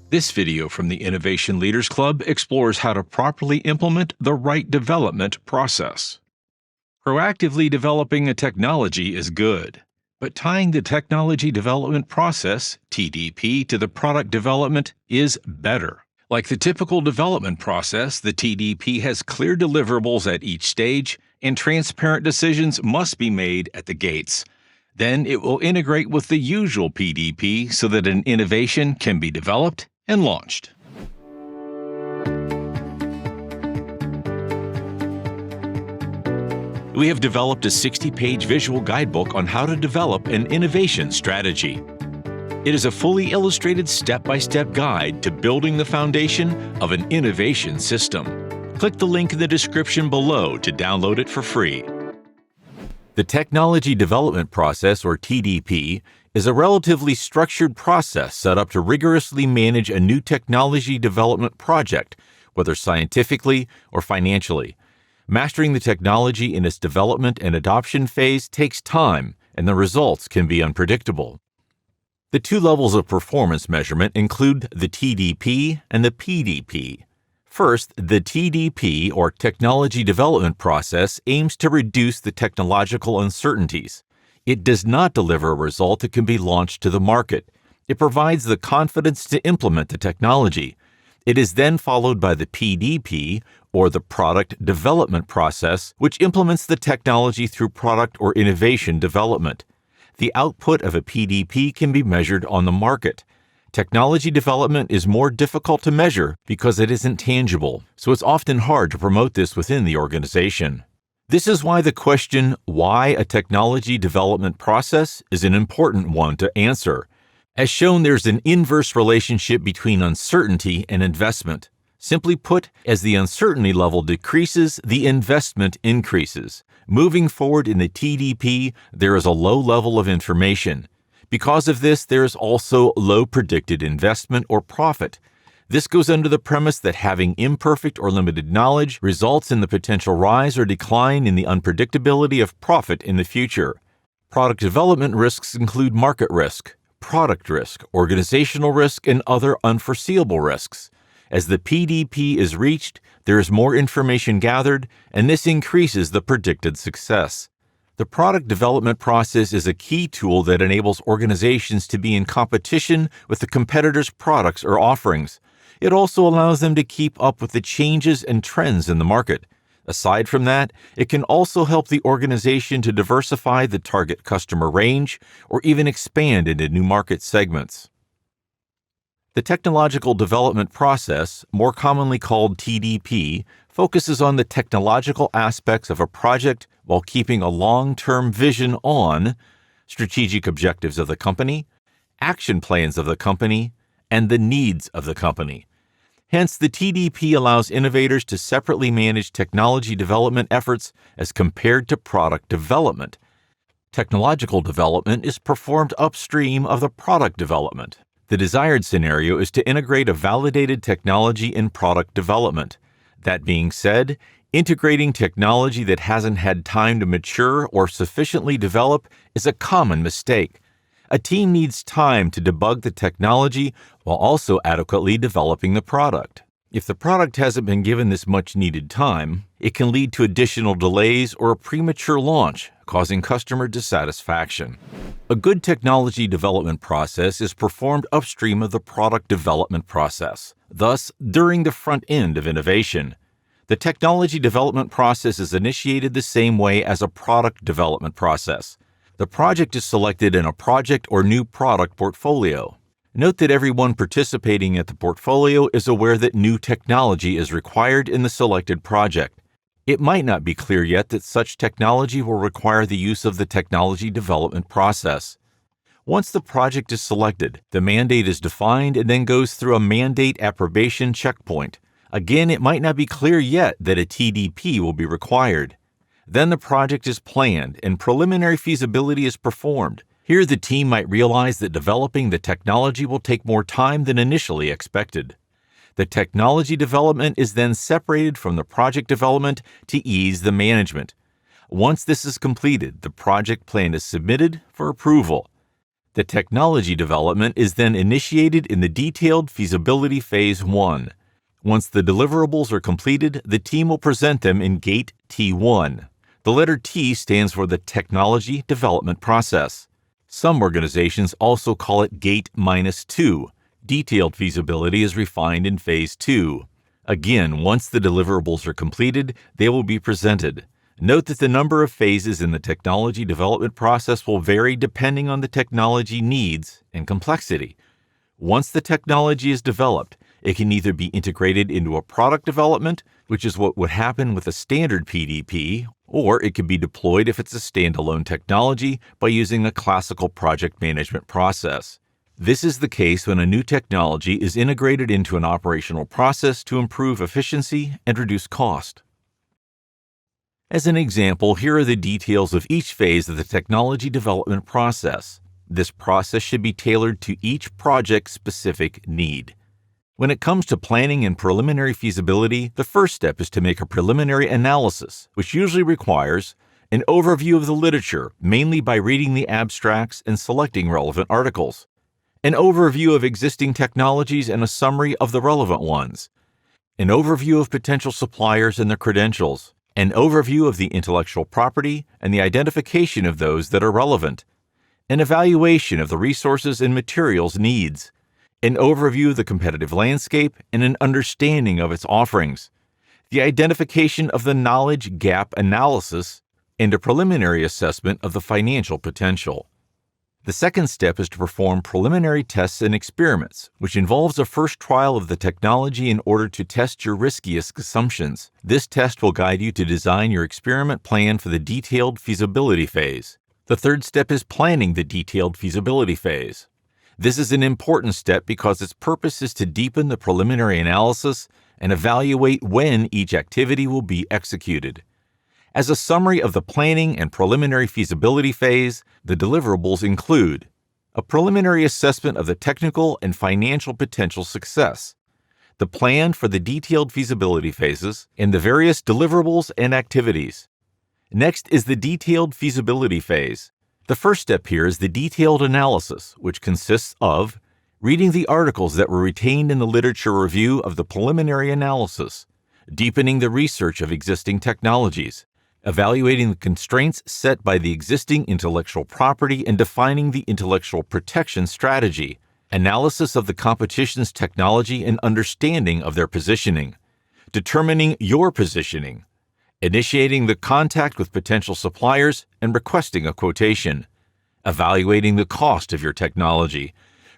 This video from the Innovation Leaders Club explores how to properly implement the right development process. Proactively developing a technology is good, but tying the technology development process, TDP, to the product development is better. Like the typical development process, the TDP has clear deliverables at each stage, and transparent decisions must be made at the gates. Then it will integrate with the usual PDP so that an innovation can be developed and launched. We have developed a 60-page visual guidebook on how to develop an innovation strategy. It is a fully illustrated step-by-step guide to building the foundation of an innovation system. Click the link in the description below to download it for free. The Technology Development Process, or TDP, is a relatively structured process set up to rigorously manage a new technology development project, whether scientifically or financially. Mastering the technology in its development and adoption phase takes time, and the results can be unpredictable. The two levels of performance measurement include the TDP and the PDP. First, the TDP, or Technology Development Process, aims to reduce the technological uncertainties. It does not deliver a result that can be launched to the market. It provides the confidence to implement the technology. It is then followed by the PDP, or the Product Development Process, which implements the technology through product or innovation development. The output of a PDP can be measured on the market. Technology development is more difficult to measure because it isn't tangible, so it's often hard to promote this within the organization. This is why the question, why a technology development process, is an important one to answer. As shown, there's an inverse relationship between uncertainty and investment. Simply put, as the uncertainty level decreases, the investment increases. Moving forward in the TDP, there is a low level of information. Because of this, there is also low predicted investment or profit. This goes under the premise that having imperfect or limited knowledge results in the potential rise or decline in the unpredictability of profit in the future. Product development risks include market risk, product risk, organizational risk, and other unforeseeable risks. As the PDP is reached, there is more information gathered, and this increases the predicted success. The product development process is a key tool that enables organizations to be in competition with the competitors' products or offerings. It also allows them to keep up with the changes and trends in the market. Aside from that, it can also help the organization to diversify the target customer range or even expand into new market segments. The technological development process, more commonly called TDP, focuses on the technological aspects of a project while keeping a long-term vision on strategic objectives of the company, action plans of the company, and the needs of the company. Hence, the TDP allows innovators to separately manage technology development efforts as compared to product development. Technological development is performed upstream of the product development. The desired scenario is to integrate a validated technology in product development. That being said, integrating technology that hasn't had time to mature or sufficiently develop is a common mistake. A team needs time to debug the technology while also adequately developing the product. If the product hasn't been given this much needed time, it can lead to additional delays or a premature launch, causing customer dissatisfaction. A good technology development process is performed upstream of the product development process, thus during the front end of innovation. The technology development process is initiated the same way as a product development process. The project is selected in a project or new product portfolio. Note that everyone participating at the portfolio is aware that new technology is required in the selected project. It might not be clear yet that such technology will require the use of the technology development process. Once the project is selected, the mandate is defined and then goes through a mandate approbation checkpoint. Again, it might not be clear yet that a TDP will be required. Then the project is planned and preliminary feasibility is performed. Here, the team might realize that developing the technology will take more time than initially expected. The technology development is then separated from the project development to ease the management. Once this is completed, the project plan is submitted for approval. The technology development is then initiated in the Detailed Feasibility Phase 1. Once the deliverables are completed, the team will present them in Gate T1. The letter T stands for the technology development process. Some organizations also call it Gate -2. Detailed feasibility is refined in Phase 2. Again, once the deliverables are completed, they will be presented. Note that the number of phases in the technology development process will vary depending on the technology needs and complexity. Once the technology is developed, it can either be integrated into a product development, which is what would happen with a standard PDP, or it can be deployed if it's a standalone technology by using a classical project management process. This is the case when a new technology is integrated into an operational process to improve efficiency and reduce cost. As an example, here are the details of each phase of the technology development process. This process should be tailored to each project-specific need. When it comes to planning and preliminary feasibility, the first step is to make a preliminary analysis, which usually requires an overview of the literature, mainly by reading the abstracts and selecting relevant articles, an overview of existing technologies and a summary of the relevant ones, an overview of potential suppliers and their credentials, an overview of the intellectual property and the identification of those that are relevant, an evaluation of the resources and materials needs, an overview of the competitive landscape and an understanding of its offerings, the identification of the knowledge gap analysis, and a preliminary assessment of the financial potential. The second step is to perform preliminary tests and experiments, which involves a first trial of the technology in order to test your riskiest assumptions. This test will guide you to design your experiment plan for the detailed feasibility phase. The third step is planning the detailed feasibility phase. This is an important step because its purpose is to deepen the preliminary analysis and evaluate when each activity will be executed. As a summary of the planning and preliminary feasibility phase, the deliverables include a preliminary assessment of the technical and financial potential success, the plan for the detailed feasibility phases, and the various deliverables and activities. Next is the detailed feasibility phase. The first step here is the detailed analysis, which consists of reading the articles that were retained in the literature review of the preliminary analysis, deepening the research of existing technologies, evaluating the constraints set by the existing intellectual property and defining the intellectual protection strategy, analysis of the competition's technology and understanding of their positioning, determining your positioning, initiating the contact with potential suppliers and requesting a quotation, evaluating the cost of your technology,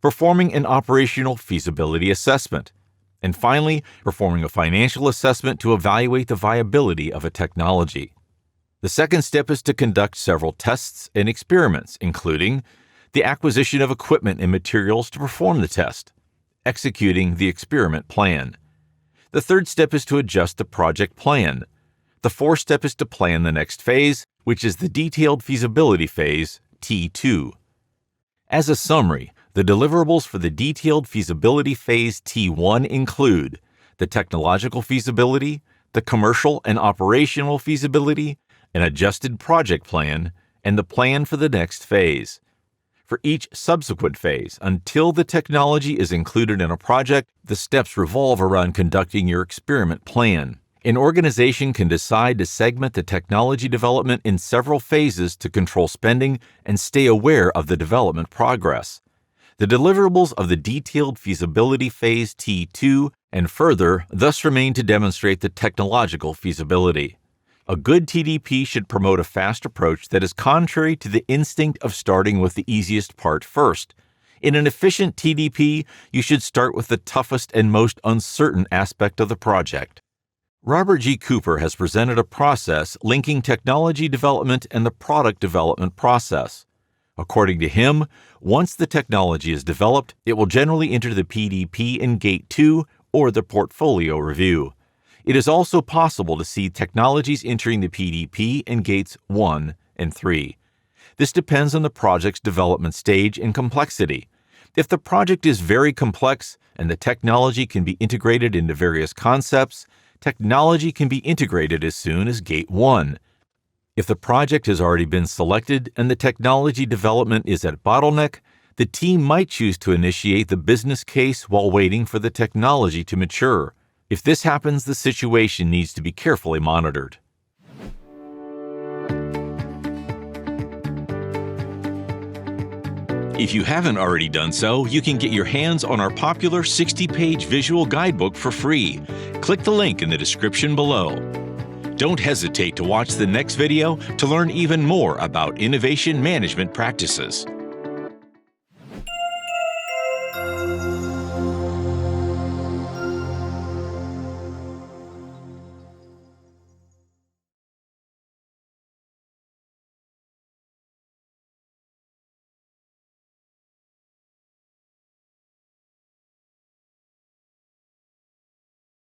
performing an operational feasibility assessment, and finally, performing a financial assessment to evaluate the viability of a technology. The second step is to conduct several tests and experiments, including the acquisition of equipment and materials to perform the test, executing the experiment plan. The third step is to adjust the project plan. The fourth step is to plan the next phase, which is the detailed feasibility phase, T2. As a summary, the deliverables for the detailed feasibility phase T1 include the technological feasibility, the commercial and operational feasibility, an adjusted project plan, and the plan for the next phase. For each subsequent phase, until the technology is included in a project, the steps revolve around conducting your experiment plan. An organization can decide to segment the technology development in several phases to control spending and stay aware of the development progress. The deliverables of the detailed feasibility phase T2 and further thus remain to demonstrate the technological feasibility. A good TDP should promote a fast approach that is contrary to the instinct of starting with the easiest part first. In an efficient TDP, you should start with the toughest and most uncertain aspect of the project. Robert G. Cooper has presented a process linking technology development and the product development process. According to him, once the technology is developed, it will generally enter the PDP in Gate 2 or the portfolio review. It is also possible to see technologies entering the PDP in Gates 1 and 3. This depends on the project's development stage and complexity. If the project is very complex and the technology can be integrated into various concepts, technology can be integrated as soon as Gate 1. If the project has already been selected and the technology development is at bottleneck, the team might choose to initiate the business case while waiting for the technology to mature. If this happens, the situation needs to be carefully monitored. If you haven't already done so, you can get your hands on our popular 60-page visual guidebook for free. Click the link in the description below. Don't hesitate to watch the next video to learn even more about innovation management practices.